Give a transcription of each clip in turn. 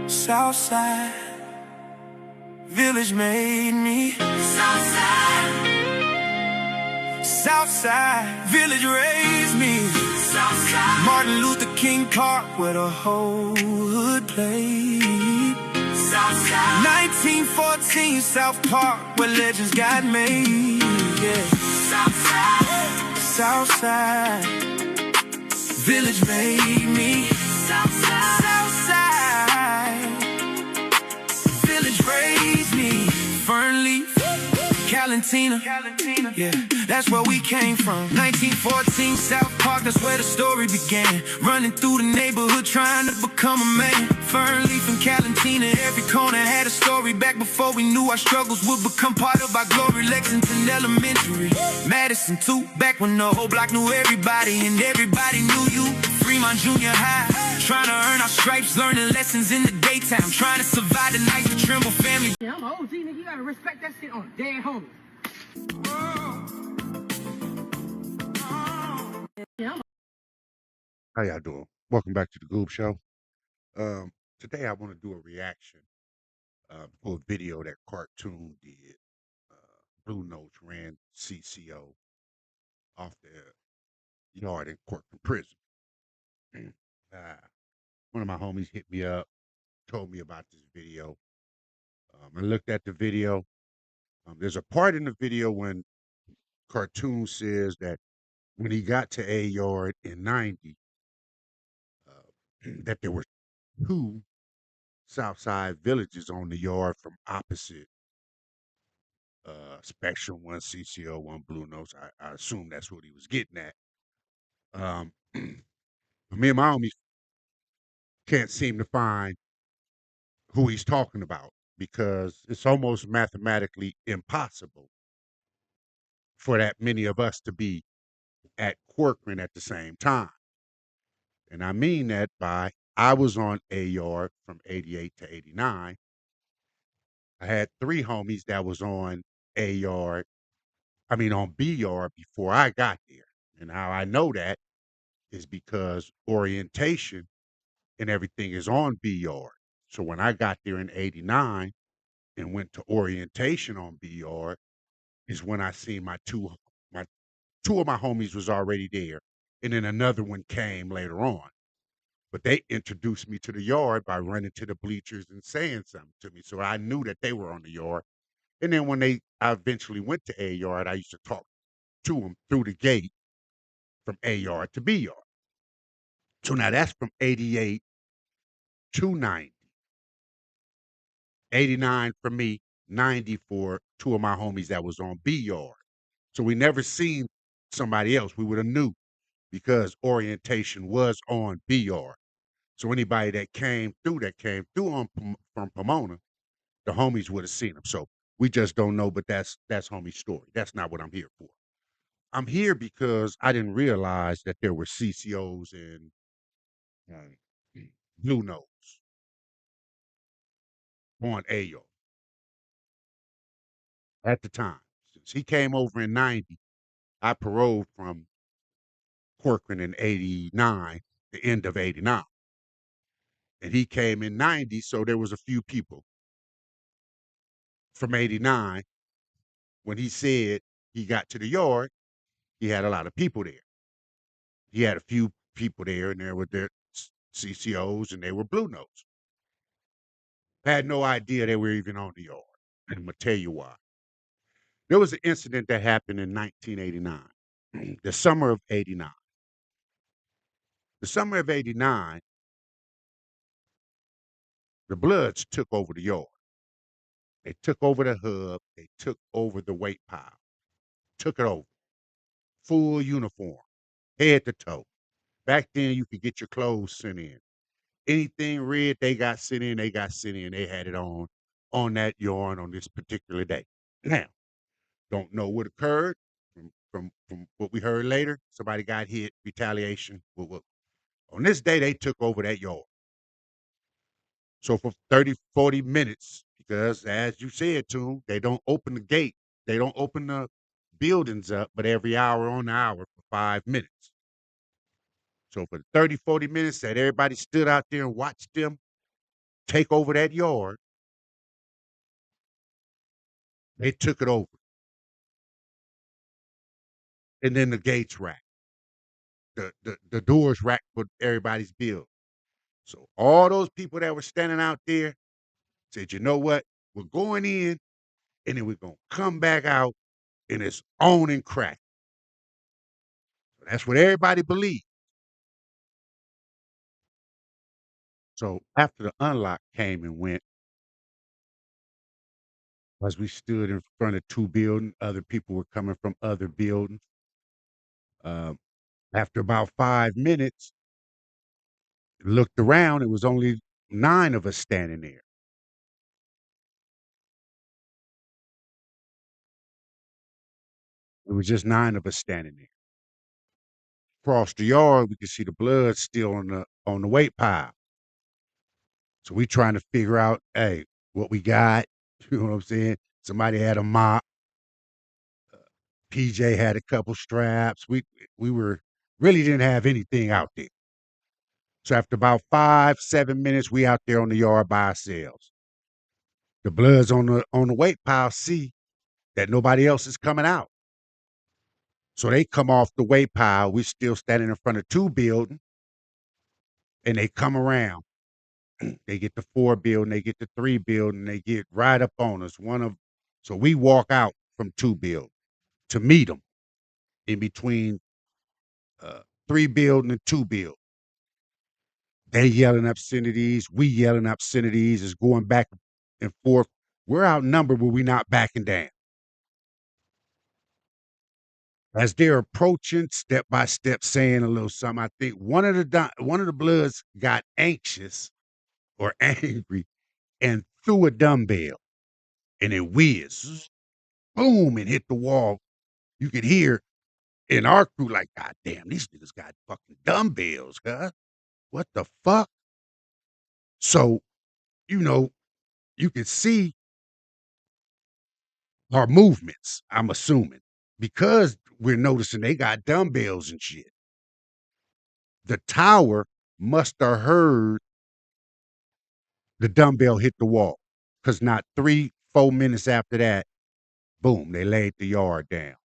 Southside village made me. Southside village raised me. Southside Martin Luther King Park where the whole hood played. Southside 1914 South Park where legends got made. Yeah. Southside Southside village made me. Southside village raised me. Fernleaf, Calentina, yeah, that's where we came from. 1914 South Park, that's where the story began. Running through the neighborhood trying to become a man. Fernleaf and Calentina, every corner had a story. Back before we knew our struggles would become part of our glory. Lexington Elementary, Madison too. Back when the whole block knew everybody and everybody knew you. Fremont Junior High, trying to earn our stripes, learning lessons in the daytime, trying to survive the night. The Trimble family. Yeah, I'm an OG, nigga. You gotta respect that shit on dead homies. Yeah, How y'all doing? Welcome back to the Goob Show. Today I want to do a reaction to a video that Cartoon did. Blue Notes ran CCO off the yard in Corcoran prison. One of my homies hit me up, told me about this video. I looked at the video. There's a part in the video when Cartoon says that when he got to A-Yard in 90, that there were two Southside villages on the yard from opposite Spectrum, one CCO, one Blue Notes. I assume that's what he was getting at. Me and my homies can't seem to find who he's talking about because it's almost mathematically impossible for that many of us to be at Corcoran at the same time. And I mean that by I was on A-Yard from 88 to 89. I had three homies that was on A-Yard, on B-Yard before I got there. And how I know that is because orientation and everything is on B-Yard. So when I got there in 89 and went to orientation on B-Yard is when I seen my two of my homies was already there. And then another one came later on. But they introduced me to the yard by running to the bleachers and saying something to me. So I knew that they were on the yard. And then when I eventually went to A-Yard, I used to talk to them through the gate from A-Yard to B-Yard. So now that's from 88 to 90. 89 for me, 90 for two of my homies that was on B-Yard. So we never seen somebody else. We would have knew because orientation was on B-Yard. So anybody that came through from Pomona, the homies would have seen them. So we just don't know, but that's homie's story. That's not what I'm here for. I'm here because I didn't realize that there were CCOs and Blue Notes on A-Yard at the time. Since he came over in 90, I paroled from Corcoran in 89, the end of 89. And he came in 90, so there was a few people from 89. When he said he got to the yard, he had a lot of people there. He had a few people there, and there were their CCOs, and they were Blue Notes. I had no idea they were even on the yard. And I'm going to tell you why. There was an incident that happened in 1989, the summer of 89. The summer of 89, the Bloods took over the yard. They took over the hub. They took over the weight pile. Took it over. Full uniform, head to toe. Back then, you could get your clothes sent in. Anything red they got sent in, they got sent in. They had it on that yarn on this particular day. Now, don't know what occurred. From what we heard later, somebody got hit, retaliation. On this day, they took over that yard. So for 30, 40 minutes, because as you said to them, they don't open the gate. They don't open the buildings up, but every hour on the hour for 5 minutes. So for 30, 40 minutes that everybody stood out there and watched them take over that yard, they took it over. And then the gates racked. The doors racked for everybody's bill. So all those people that were standing out there said, you know what? We're going in and then we're gonna come back out and it's on and crack. So that's what everybody believed. So after the unlock came and went, as we stood in front of two buildings, other people were coming from other buildings. Um, After about 5 minutes, looked around, it was only 9 of us standing there. It was just 9 of us standing there. Across the yard, we could see the blood still on the weight pile. So we trying to figure out, hey, what we got. You know what I'm saying? Somebody had a mop. PJ had a couple straps. We were really didn't have anything out there. So after about 5, 7 minutes, we out there on the yard by ourselves. The bloods on the weight pile see that nobody else is coming out. So they come off the weight pile. We still standing in front of 2 buildings, and they come around. They get the 4 building, they get the 3 building, they get right up on us. So we walk out from 2 building to meet them in between 3 building and 2 building. They yelling obscenities, we yelling obscenities, is going back and forth. We're outnumbered, but we not backing down. As they're approaching step by step, saying a little something, I think one of the bloods got anxious or angry and threw a dumbbell, and it whizzed, boom, and hit the wall. You could hear in our crew like, God damn, these niggas got fucking dumbbells, huh? What the fuck? So, you know, you could see our movements, I'm assuming, because we're noticing they got dumbbells and shit. The tower must have heard the dumbbell hit the wall, because not 3, 4 minutes after that, boom, they laid the yard down.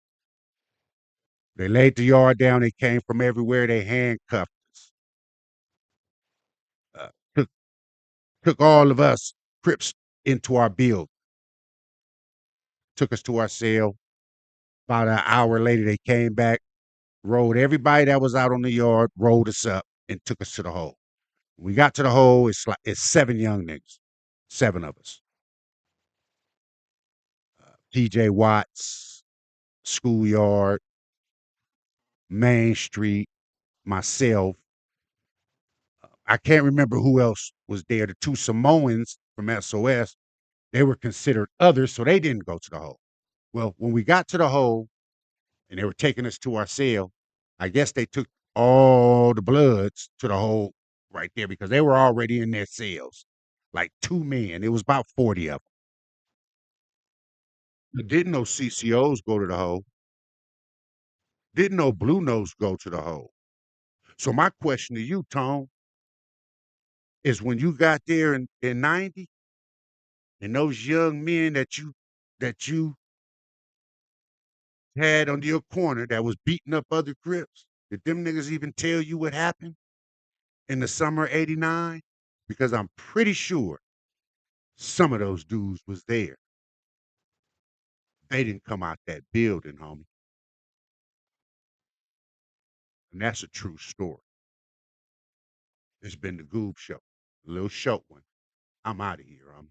They laid the yard down. They came from everywhere. They handcuffed us. Uh, took took all of us Crips into our build. Took us to our cell. About an hour later, they came back, rolled everybody that was out on the yard, rolled us up, and took us to the hole. When we got to the hole, it's 7 young niggas, 7 of us. TJ Watts, Schoolyard, Main Street, myself. I can't remember who else was there. The 2 Samoans from SOS, they were considered others, so they didn't go to the hole. Well, when we got to the hole and they were taking us to our cell, I guess they took all the bloods to the hole right there because they were already in their cells, like 2 men. It was about 40 of them. Didn't no CCOs go to the hole. Didn't no Blue Nose go to the hole. So my question to you, Tone, is when you got there in 90 and those young men that you had on your corner that was beating up other Crips, did them niggas even tell you what happened in the summer of '89? Because I'm pretty sure some of those dudes was there. They didn't come out that building, homie. And that's a true story. It's been the Goob Show. A little short one. I'm out of here, homie.